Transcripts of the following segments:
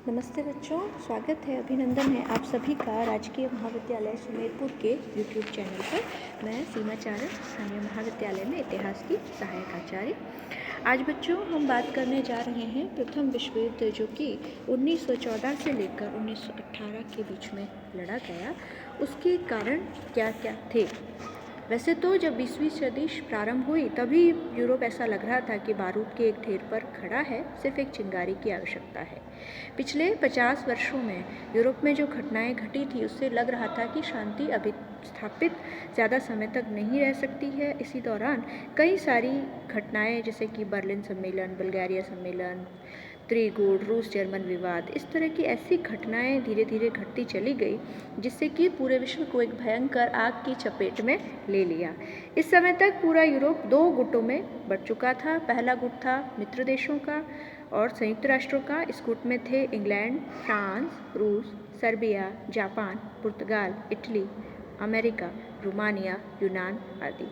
नमस्ते बच्चों, स्वागत है, अभिनंदन है आप सभी का राजकीय महाविद्यालय सुमेरपुर के यूट्यूब चैनल पर। मैं सीमा चारण, स्थानीय महाविद्यालय में इतिहास की सहायक आचार्य। आज बच्चों हम बात करने जा रहे हैं प्रथम विश्व युद्ध, जो कि 1914 से लेकर 1918 के बीच में लड़ा गया। उसके कारण क्या क्या थे? वैसे तो जब 20वीं सदी प्रारंभ हुई तभी यूरोप ऐसा लग रहा था कि बारूद के एक ढेर पर खड़ा है, सिर्फ एक चिंगारी की आवश्यकता है। पिछले 50 वर्षों में यूरोप में जो घटनाएं घटी थी उससे लग रहा था कि शांति अभी स्थापित ज़्यादा समय तक नहीं रह सकती है। इसी दौरान कई सारी घटनाएं, जैसे कि बर्लिन सम्मेलन, बुल्गारिया सम्मेलन, त्रिगुड़, रूस जर्मन विवाद, इस तरह की ऐसी घटनाएं धीरे धीरे घटती चली गई, जिससे कि पूरे विश्व को एक भयंकर आग की चपेट में ले लिया। इस समय तक पूरा यूरोप दो गुटों में बंट चुका था। पहला गुट था मित्र देशों का और संयुक्त राष्ट्रों का। इस गुट में थे इंग्लैंड, फ्रांस, रूस, सर्बिया, जापान, पुर्तगाल, इटली, अमेरिका, रोमानिया, यूनान आदि।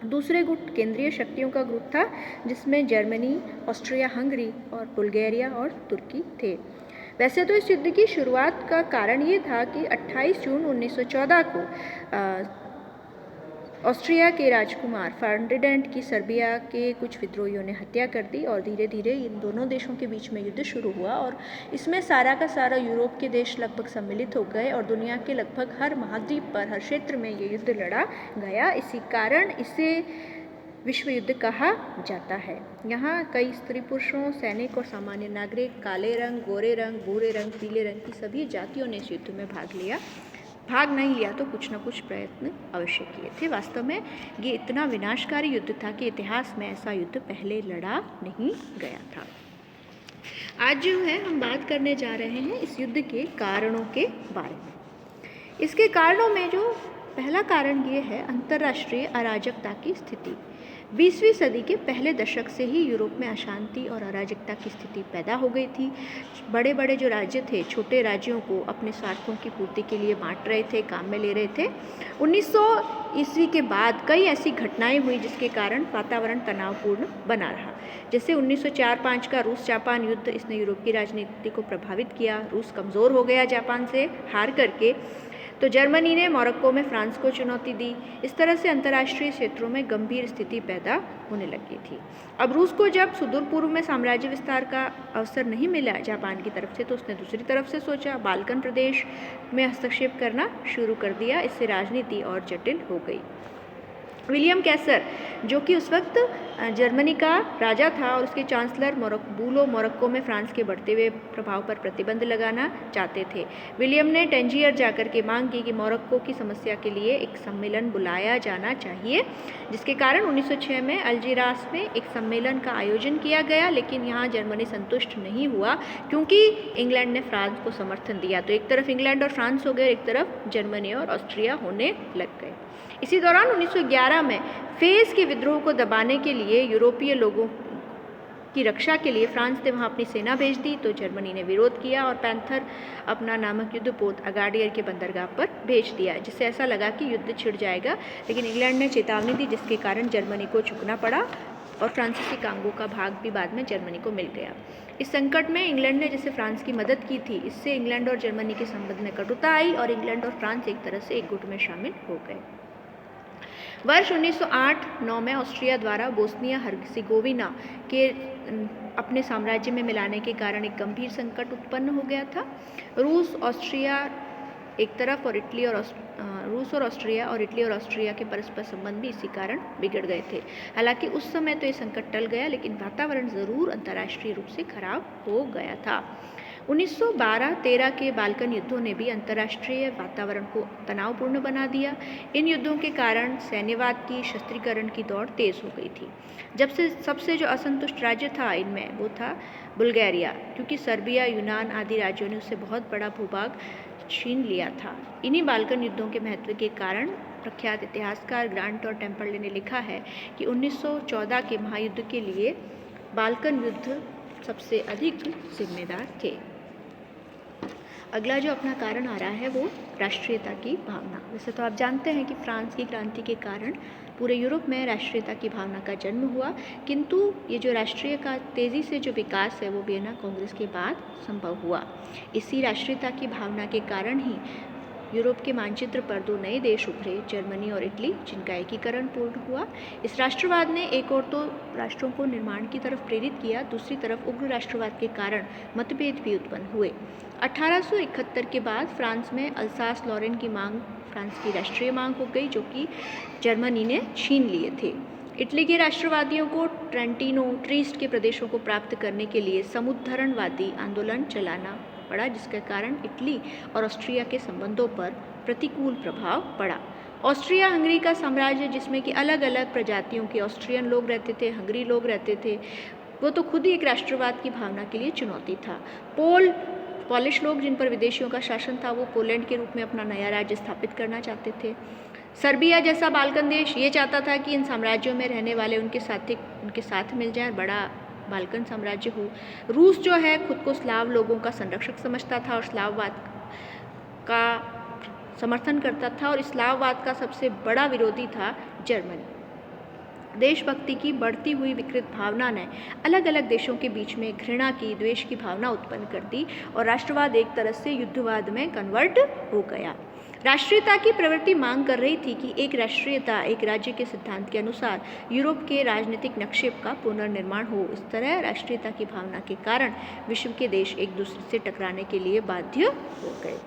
दूसरे गुट केंद्रीय शक्तियों का ग्रुप था, जिसमें जर्मनी, ऑस्ट्रिया हंगरी और बुल्गारिया और तुर्की थे। वैसे तो इस युद्ध की शुरुआत का कारण ये था कि 28 जून 1914 को ऑस्ट्रिया के राजकुमार फर्डिनेंड की सर्बिया के कुछ विद्रोहियों ने हत्या कर दी और धीरे धीरे इन दोनों देशों के बीच में युद्ध शुरू हुआ और इसमें सारा का सारा यूरोप के देश लगभग सम्मिलित हो गए और दुनिया के लगभग हर महाद्वीप पर, हर क्षेत्र में ये युद्ध लड़ा गया। इसी कारण इसे विश्व युद्ध कहा जाता है। यहाँ कई स्त्री पुरुषों, सैनिक और सामान्य नागरिक, काले रंग, गोरे रंग, भूरे रंग, पीले रंग की सभी जातियों ने इस युद्ध में भाग नहीं लिया तो कुछ न कुछ प्रयत्न अवश्य किए थे। वास्तव में ये इतना विनाशकारी युद्ध था कि इतिहास में ऐसा युद्ध पहले लड़ा नहीं गया था। आज जो है हम बात करने जा रहे हैं इस युद्ध के कारणों के बारे में। इसके कारणों में जो पहला कारण ये है अंतर्राष्ट्रीय अराजकता की स्थिति। 20वीं सदी के पहले दशक से ही यूरोप में अशांति और अराजकता की स्थिति पैदा हो गई थी। बड़े बड़े जो राज्य थे, छोटे राज्यों को अपने स्वार्थों की पूर्ति के लिए बांट रहे थे, काम में ले रहे थे। 1900 ईस्वी के बाद कई ऐसी घटनाएं हुई जिसके कारण वातावरण तनावपूर्ण बना रहा। जैसे 1904-05 का रूस जापान युद्ध, इसने यूरोप की राजनीति को प्रभावित किया। रूस कमज़ोर हो गया जापान से हार करके, तो जर्मनी ने मोरक्को में फ्रांस को चुनौती दी। इस तरह से अंतर्राष्ट्रीय क्षेत्रों में गंभीर स्थिति पैदा होने लगी थी। अब रूस को जब सुदूर पूर्व में साम्राज्य विस्तार का अवसर नहीं मिला जापान की तरफ से, तो उसने दूसरी तरफ से सोचा, बाल्कन प्रदेश में हस्तक्षेप करना शुरू कर दिया। इससे राजनीति और जटिल हो गई। विलियम कैसर, जो कि उस वक्त जर्मनी का राजा था और उसके चांसलर मोरक्को में फ्रांस के बढ़ते हुए प्रभाव पर प्रतिबंध लगाना चाहते थे। विलियम ने टैंजियर जाकर के मांग की कि मोरक्को की समस्या के लिए एक सम्मेलन बुलाया जाना चाहिए, जिसके कारण 1906 में अल्जीरास में एक सम्मेलन का आयोजन किया गया। लेकिन यहाँ जर्मनी संतुष्ट नहीं हुआ, क्योंकि इंग्लैंड ने फ्रांस को समर्थन दिया। तो एक तरफ इंग्लैंड और फ्रांस हो गए, एक तरफ जर्मनी और ऑस्ट्रिया होने लग गए। इसी दौरान 1911 में फेज के विद्रोह को दबाने के लिए, यूरोपीय लोगों की रक्षा के लिए फ्रांस ने वहां अपनी सेना भेज दी, तो जर्मनी ने विरोध किया और पैंथर अपना नामक युद्धपोत अगाडियर के बंदरगाह पर भेज दिया, जिससे ऐसा लगा कि युद्ध छिड़ जाएगा। लेकिन इंग्लैंड ने चेतावनी दी, जिसके कारण जर्मनी को झुकना पड़ा और फ्रांसीसी कांगो का भाग भी बाद में जर्मनी को मिल गया। इस संकट में इंग्लैंड ने जैसे फ्रांस की मदद की थी, इससे इंग्लैंड और जर्मनी के संबंध में कटुता आई और इंग्लैंड और फ्रांस एक तरह से एक गुट में शामिल हो गए। वर्ष 1908-09 में ऑस्ट्रिया द्वारा बोस्निया हर्जेगोविना के अपने साम्राज्य में मिलाने के कारण एक गंभीर संकट उत्पन्न हो गया था। रूस और ऑस्ट्रिया और इटली और ऑस्ट्रिया के परस्पर संबंध भी इसी कारण बिगड़ गए थे। हालांकि उस समय तो ये संकट टल गया, लेकिन वातावरण जरूर अंतर्राष्ट्रीय रूप से खराब हो गया था। 1912-13 के बाल्कन युद्धों ने भी अंतर्राष्ट्रीय वातावरण को तनावपूर्ण बना दिया। इन युद्धों के कारण सैन्यवाद की शस्त्रीकरण की दौड़ तेज हो गई थी। जब से सबसे जो असंतुष्ट राज्य था इनमें, वो था बुल्गारिया, क्योंकि सर्बिया, यूनान आदि राज्यों ने उससे बहुत बड़ा भूभाग छीन लिया था। इन्हीं बाल्कन युद्धों के महत्व के कारण प्रख्यात इतिहासकार ग्रांट और टेम्पल ने लिखा है कि 1914 के महायुद्ध के लिए बाल्कन युद्ध सबसे अधिक जिम्मेदार थे। अगला जो अपना कारण आ रहा है वो राष्ट्रीयता की भावना। वैसे तो आप जानते हैं कि फ्रांस की क्रांति के कारण पूरे यूरोप में राष्ट्रीयता की भावना का जन्म हुआ, किंतु ये जो राष्ट्रीय का तेज़ी से जो विकास है वो वियना कांग्रेस के बाद संभव हुआ। इसी राष्ट्रीयता की भावना के कारण ही यूरोप के मानचित्र पर दो नए देश उभरे, जर्मनी और इटली, जिनका एकीकरण पूर्ण हुआ। इस राष्ट्रवाद ने एक और तो राष्ट्रों को निर्माण की तरफ प्रेरित किया, दूसरी तरफ उग्र राष्ट्रवाद के कारण मतभेद भी उत्पन्न हुए। 1871 के बाद फ्रांस में अल्सास लॉरेन की मांग फ्रांस की राष्ट्रीय मांग हो गई, जो कि जर्मनी ने छीन लिए थे। इटली के राष्ट्रवादियों को ट्रेंटिनो, ट्रीस्ट के प्रदेशों को प्राप्त करने के लिए समुद्धरणवादी आंदोलन चलाना पड़ा, जिसके कारण इटली और ऑस्ट्रिया के संबंधों पर प्रतिकूल प्रभाव पड़ा। ऑस्ट्रिया हंगरी का साम्राज्य, जिसमें कि अलग अलग प्रजातियों के ऑस्ट्रियन लोग रहते थे, हंगरी लोग रहते थे, वो तो खुद ही एक राष्ट्रवाद की भावना के लिए चुनौती था। पॉलिश लोग, जिन पर विदेशियों का शासन था, वो पोलैंड के रूप में अपना नया राज्य स्थापित करना चाहते थे। सर्बिया जैसा बाल्कन देश ये चाहता था कि इन साम्राज्यों में रहने वाले उनके साथ मिल जाए, बड़ा बाल्कन साम्राज्य हो। रूस जो है खुद को स्लाव लोगों का संरक्षक समझता था और स्लाववाद का समर्थन करता था, और स्लाववाद का सबसे बड़ा विरोधी था जर्मनी। देशभक्ति की बढ़ती हुई विकृत भावना ने अलग अलग देशों के बीच में घृणा की, द्वेष की भावना उत्पन्न कर दी और राष्ट्रवाद एक तरह से युद्धवाद में कन्वर्ट हो गया। राष्ट्रीयता की प्रवृत्ति मांग कर रही थी कि एक राष्ट्रीयता, एक राज्य के सिद्धांत के अनुसार यूरोप के राजनीतिक नक्शे का पुनर्निर्माण हो। इस तरह राष्ट्रीयता की भावना के कारण विश्व के देश एक दूसरे से टकराने के लिए बाध्य हो गए।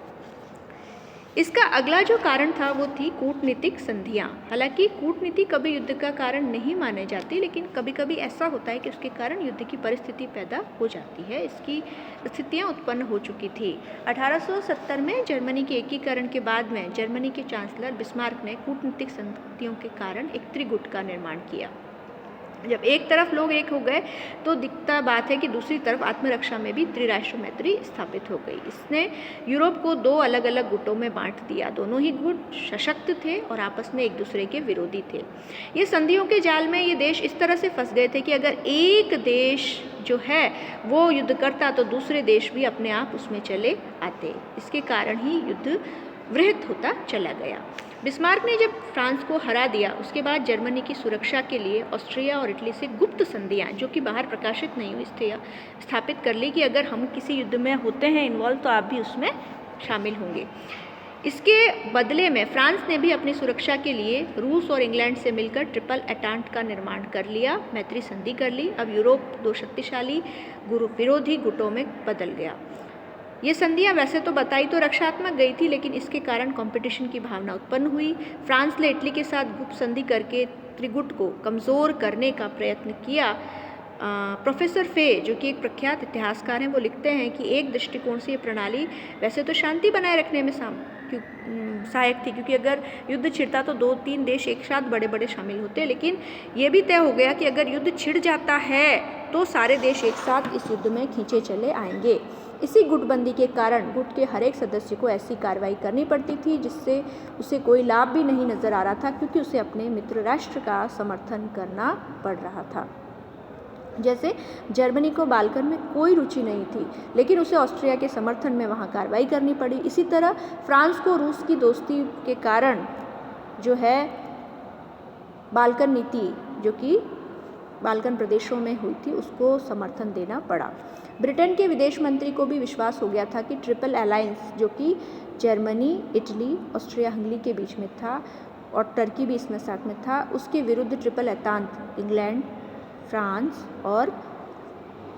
इसका अगला जो कारण था वो थी कूटनीतिक संधियाँ। हालांकि कूटनीति कभी युद्ध का कारण नहीं माने जाती, लेकिन कभी कभी ऐसा होता है कि उसके कारण युद्ध की परिस्थिति पैदा हो जाती है। इसकी स्थितियाँ उत्पन्न हो चुकी थी। 1870 में जर्मनी के एकीकरण के बाद में जर्मनी के चांसलर बिस्मार्क ने कूटनीतिक संधियों के कारण एक त्रिगुट का निर्माण किया। जब एक तरफ लोग एक हो गए तो दिखता बात है कि दूसरी तरफ आत्मरक्षा में भी त्रिराष्ट्र मैत्री स्थापित हो गई। इसने यूरोप को दो अलग अलग गुटों में बांट दिया। दोनों ही गुट सशक्त थे और आपस में एक दूसरे के विरोधी थे। ये संधियों के जाल में ये देश इस तरह से फंस गए थे कि अगर एक देश जो है वो युद्ध करता तो दूसरे देश भी अपने आप उसमें चले आते। इसके कारण ही युद्ध वृहत होता चला गया। बिस्मार्क ने जब फ्रांस को हरा दिया, उसके बाद जर्मनी की सुरक्षा के लिए ऑस्ट्रिया और इटली से गुप्त संधियाँ, जो कि बाहर प्रकाशित नहीं हुई थी, स्थापित कर ली कि अगर हम किसी युद्ध में होते हैं इन्वॉल्व तो आप भी उसमें शामिल होंगे। इसके बदले में फ्रांस ने भी अपनी सुरक्षा के लिए रूस और इंग्लैंड से मिलकर ट्रिपल एंटेंट का निर्माण कर लिया, मैत्री संधि कर ली। अब यूरोप दो शक्तिशाली विरोधी गुटों में बदल गया। ये संधियाँ वैसे तो बताई तो रक्षात्मक गई थी, लेकिन इसके कारण कंपटीशन की भावना उत्पन्न हुई। फ्रांस ने इटली के साथ गुप्त संधि करके त्रिगुट को कमज़ोर करने का प्रयत्न किया। प्रोफेसर फे, जो कि एक प्रख्यात इतिहासकार हैं, वो लिखते हैं कि एक दृष्टिकोण से ये प्रणाली वैसे तो शांति बनाए रखने में सहायक थी, क्योंकि अगर युद्ध छिड़ता तो 2-3 देश एक साथ बड़े बड़े शामिल होते, लेकिन ये भी तय हो गया कि अगर युद्ध छिड़ जाता है तो सारे देश एक साथ इस युद्ध में खींचे चले आएंगे। इसी गुटबंदी के कारण गुट के हर एक सदस्य को ऐसी कार्रवाई करनी पड़ती थी जिससे उसे कोई लाभ भी नहीं नज़र आ रहा था, क्योंकि उसे अपने मित्र राष्ट्र का समर्थन करना पड़ रहा था। जैसे जर्मनी को बाल्कन में कोई रुचि नहीं थी, लेकिन उसे ऑस्ट्रिया के समर्थन में वहाँ कार्रवाई करनी पड़ी। इसी तरह फ्रांस को रूस की दोस्ती के कारण जो है बाल्कन नीति, जो कि बाल्कन प्रदेशों में हुई थी, उसको समर्थन देना पड़ा। ब्रिटेन के विदेश मंत्री को भी विश्वास हो गया था कि ट्रिपल अलायंस, जो कि जर्मनी, इटली, ऑस्ट्रिया हंगरी के बीच में था और टर्की भी इसमें साथ में था, उसके विरुद्ध ट्रिपल एंटेंट इंग्लैंड, फ्रांस और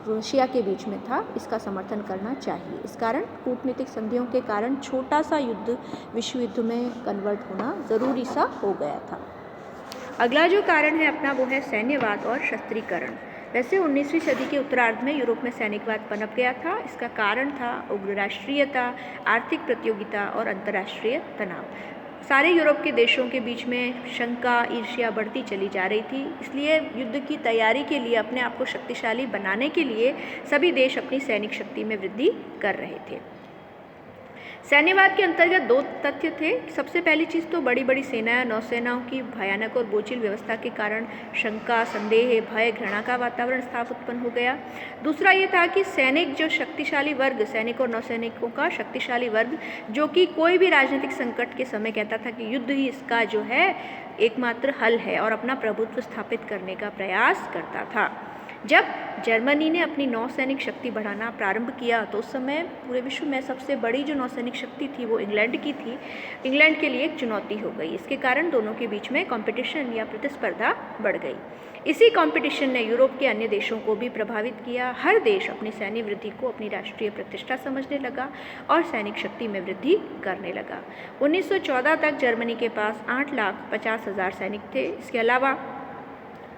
रशिया के बीच में था, इसका समर्थन करना चाहिए। इस कारण कूटनीतिक संधियों के कारण छोटा सा युद्ध विश्व युद्ध में कन्वर्ट होना ज़रूरी सा हो गया था। अगला जो कारण है अपना वो है सैन्यवाद और शस्त्रीकरण। वैसे 19वीं सदी के उत्तरार्ध में यूरोप में सैनिकवाद पनप गया था। इसका कारण था उग्र राष्ट्रीयता, आर्थिक प्रतियोगिता और अंतर्राष्ट्रीय तनाव। सारे यूरोप के देशों के बीच में शंका, ईर्ष्या बढ़ती चली जा रही थी। इसलिए युद्ध की तैयारी के लिए, अपने आप को शक्तिशाली बनाने के लिए सभी देश अपनी सैनिक शक्ति में वृद्धि कर रहे थे। सैन्यवाद के अंतर्गत दो तथ्य थे। सबसे पहली चीज़ तो बड़ी बड़ी सेनाएं, नौसेनाओं की भयानक और बोझिल व्यवस्था के कारण शंका, संदेह, भय, घृणा का वातावरण साफ उत्पन्न हो गया। दूसरा ये था कि सैनिक जो शक्तिशाली वर्ग, सैनिक और नौसैनिकों का शक्तिशाली वर्ग, जो कि कोई भी राजनीतिक संकट के समय कहता था कि युद्ध ही इसका जो है एकमात्र हल है और अपना प्रभुत्व स्थापित करने का प्रयास करता था। जब जर्मनी ने अपनी नौसैनिक शक्ति बढ़ाना प्रारंभ किया तो उस समय पूरे विश्व में सबसे बड़ी जो नौसैनिक शक्ति थी वो इंग्लैंड की थी। इंग्लैंड के लिए एक चुनौती हो गई। इसके कारण दोनों के बीच में कंपटीशन या प्रतिस्पर्धा बढ़ गई। इसी कंपटीशन ने यूरोप के अन्य देशों को भी प्रभावित किया। हर देश अपनी सैन्य वृद्धि को अपनी राष्ट्रीय प्रतिष्ठा समझने लगा और सैनिक शक्ति में वृद्धि करने लगा। 1914 तक जर्मनी के पास 8,50,000 सैनिक थे। इसके अलावा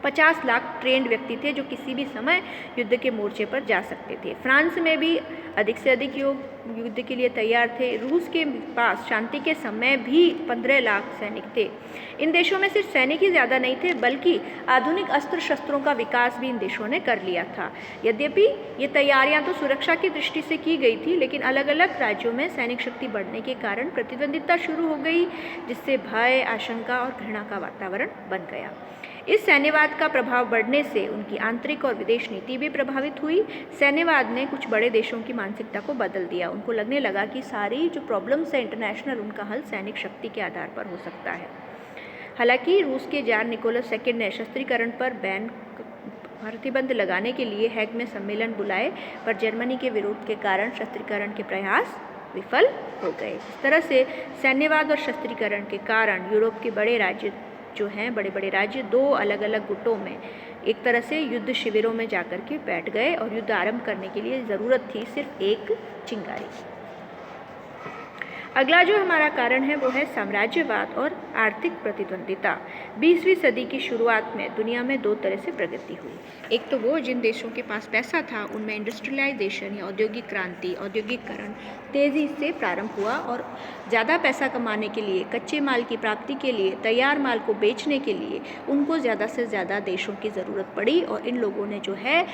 50 लाख ट्रेंड व्यक्ति थे जो किसी भी समय युद्ध के मोर्चे पर जा सकते थे। फ्रांस में भी अधिक से अधिक युद्ध के लिए तैयार थे। रूस के पास शांति के समय भी 15 लाख सैनिक थे। इन देशों में सिर्फ सैनिक ही ज़्यादा नहीं थे बल्कि आधुनिक अस्त्र शस्त्रों का विकास भी इन देशों ने कर लिया था। यद्यपि ये तैयारियां तो सुरक्षा की दृष्टि से की गई थी, लेकिन अलग अलग राज्यों में सैनिक शक्ति बढ़ने के कारण प्रतिद्वंदिता शुरू हो गई, जिससे भय, आशंका और घृणा का वातावरण बन गया। इस सैन्यवाद का प्रभाव बढ़ने से उनकी आंतरिक और विदेश नीति भी प्रभावित हुई। सैन्यवाद ने कुछ बड़े देशों की मानसिकता को बदल दिया। उनको लगने लगा कि सारी जो प्रॉब्लम्स है इंटरनेशनल, उनका हल सैनिक शक्ति के आधार पर हो सकता है। हालांकि रूस के जार निकोलस II ने शस्त्रीकरण पर प्रतिबंध लगाने के लिए हैग में सम्मेलन बुलाए, पर जर्मनी के विरोध के कारण शस्त्रीकरण के प्रयास विफल हो गए। इस तरह से सैन्यवाद और शस्त्रीकरण के कारण यूरोप के बड़े राज्य जो हैं, बड़े बड़े राज्य दो अलग अलग गुटों में एक तरह से युद्ध शिविरों में जाकर के बैठ गए और युद्ध आरंभ करने के लिए ज़रूरत थी सिर्फ एक चिंगारी की। अगला जो हमारा कारण है वो है साम्राज्यवाद और आर्थिक प्रतिद्वंदिता। 20वीं सदी की शुरुआत में दुनिया में दो तरह से प्रगति हुई। एक तो वो जिन देशों के पास पैसा था उनमें इंडस्ट्रियलाइजेशन या औद्योगिक क्रांति, औद्योगिकरण तेज़ी से प्रारंभ हुआ और ज़्यादा पैसा कमाने के लिए, कच्चे माल की प्राप्ति के लिए, तैयार माल को बेचने के लिए उनको ज़्यादा से ज़्यादा देशों की ज़रूरत पड़ी और इन लोगों ने जो है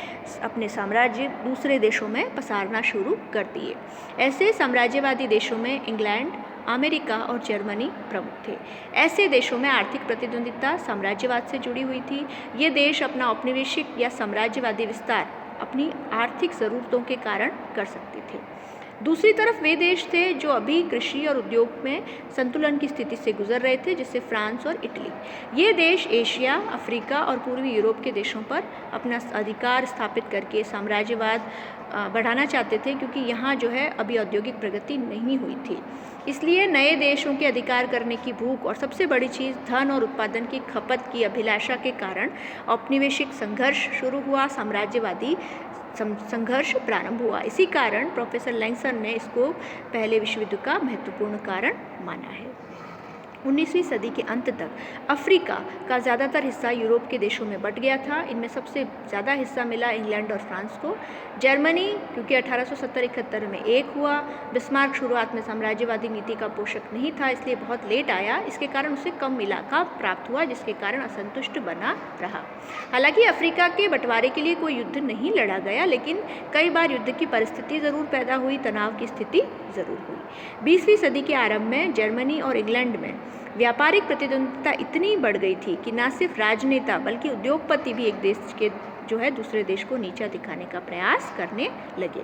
अपने साम्राज्य दूसरे देशों में पसारना शुरू कर दिए। ऐसे साम्राज्यवादी देशों में इंग्लैंड, अमेरिका और जर्मनी प्रमुख थे। ऐसे देशों में आर्थिक प्रतिद्वंदिता साम्राज्यवाद से जुड़ी हुई थी। ये देश अपना औपनिवेशिक या साम्राज्यवादी विस्तार अपनी आर्थिक ज़रूरतों के कारण कर सकते थे। दूसरी तरफ वे देश थे जो अभी कृषि और उद्योग में संतुलन की स्थिति से गुजर रहे थे, जैसे फ्रांस और इटली। ये देश एशिया, अफ्रीका और पूर्वी यूरोप के देशों पर अपना अधिकार स्थापित करके साम्राज्यवाद बढ़ाना चाहते थे, क्योंकि यहाँ जो है अभी औद्योगिक प्रगति नहीं हुई थी। इसलिए नए देशों के अधिकार करने की भूख और सबसे बड़ी चीज़ धन और उत्पादन की खपत की अभिलाषा के कारण औपनिवेशिक संघर्ष शुरू हुआ, साम्राज्यवादी संघर्ष प्रारंभ हुआ। इसी कारण प्रोफेसर लैंगसन ने इसको पहले विश्व युद्ध का महत्वपूर्ण कारण माना है। 19वीं सदी के अंत तक अफ्रीका का ज़्यादातर हिस्सा यूरोप के देशों में बंट गया था। इनमें सबसे ज़्यादा हिस्सा मिला इंग्लैंड और फ्रांस को। जर्मनी क्योंकि 1870-71 में एक हुआ। बिस्मार्क शुरुआत में साम्राज्यवादी नीति का पोषक नहीं था, इसलिए बहुत लेट आया। इसके कारण उसे कम इलाका प्राप्त हुआ, जिसके कारण असंतुष्ट बना रहा। हालांकि अफ्रीका के बंटवारे के लिए कोई युद्ध नहीं लड़ा गया, लेकिन कई बार युद्ध की परिस्थिति ज़रूर पैदा हुई, तनाव की स्थिति ज़रूर हुई। 20वीं सदी के आरंभ में जर्मनी और इंग्लैंड में व्यापारिक प्रतिद्वंदिता इतनी बढ़ गई थी कि न सिर्फ राजनेता बल्कि उद्योगपति भी एक देश के जो है दूसरे देश को नीचा दिखाने का प्रयास करने लगे।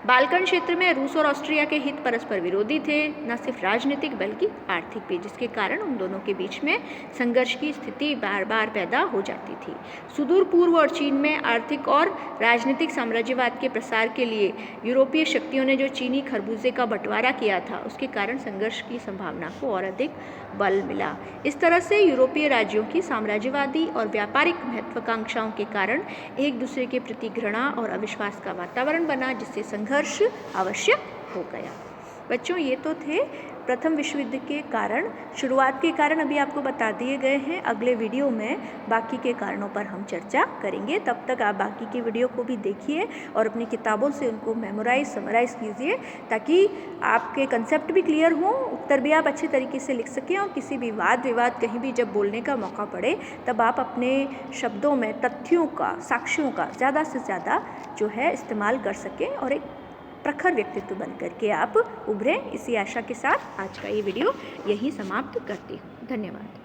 बाल्कन क्षेत्र में रूस और ऑस्ट्रिया के हित परस्पर विरोधी थे, न सिर्फ राजनीतिक बल्कि आर्थिक भी, जिसके कारण उन दोनों के बीच में संघर्ष की स्थिति बार बार पैदा हो जाती थी। सुदूर पूर्व और चीन में आर्थिक और राजनीतिक साम्राज्यवाद के प्रसार के लिए यूरोपीय शक्तियों ने जो चीनी खरबूजे का बंटवारा किया था, उसके कारण संघर्ष की संभावना को और अधिक बल मिला। इस तरह से यूरोपीय राज्यों की साम्राज्यवादी और व्यापारिक महत्वाकांक्षाओं के कारण एक दूसरे के प्रति घृणा और अविश्वास का वातावरण बना, जिससे संघर्ष आवश्यक हो गया। बच्चों, ये तो थे प्रथम विश्व युद्ध के कारण। शुरुआत के कारण अभी आपको बता दिए गए हैं। अगले वीडियो में बाकी के कारणों पर हम चर्चा करेंगे। तब तक आप बाकी के वीडियो को भी देखिए और अपनी किताबों से उनको समराइज़ कीजिए, ताकि आपके कंसेप्ट भी क्लियर हों, उत्तर भी आप अच्छे तरीके से लिख सकें और किसी भी वाद विवाद कहीं भी जब बोलने का मौका पड़े तब आप अपने शब्दों में तथ्यों का, साक्ष्यों का ज़्यादा से ज़्यादा जो है इस्तेमाल कर सकें और एक प्रखर व्यक्तित्व बन करके आप उभरें, इसी आशा के साथ आज का ये वीडियो यहीं समाप्त करती हूँ। धन्यवाद।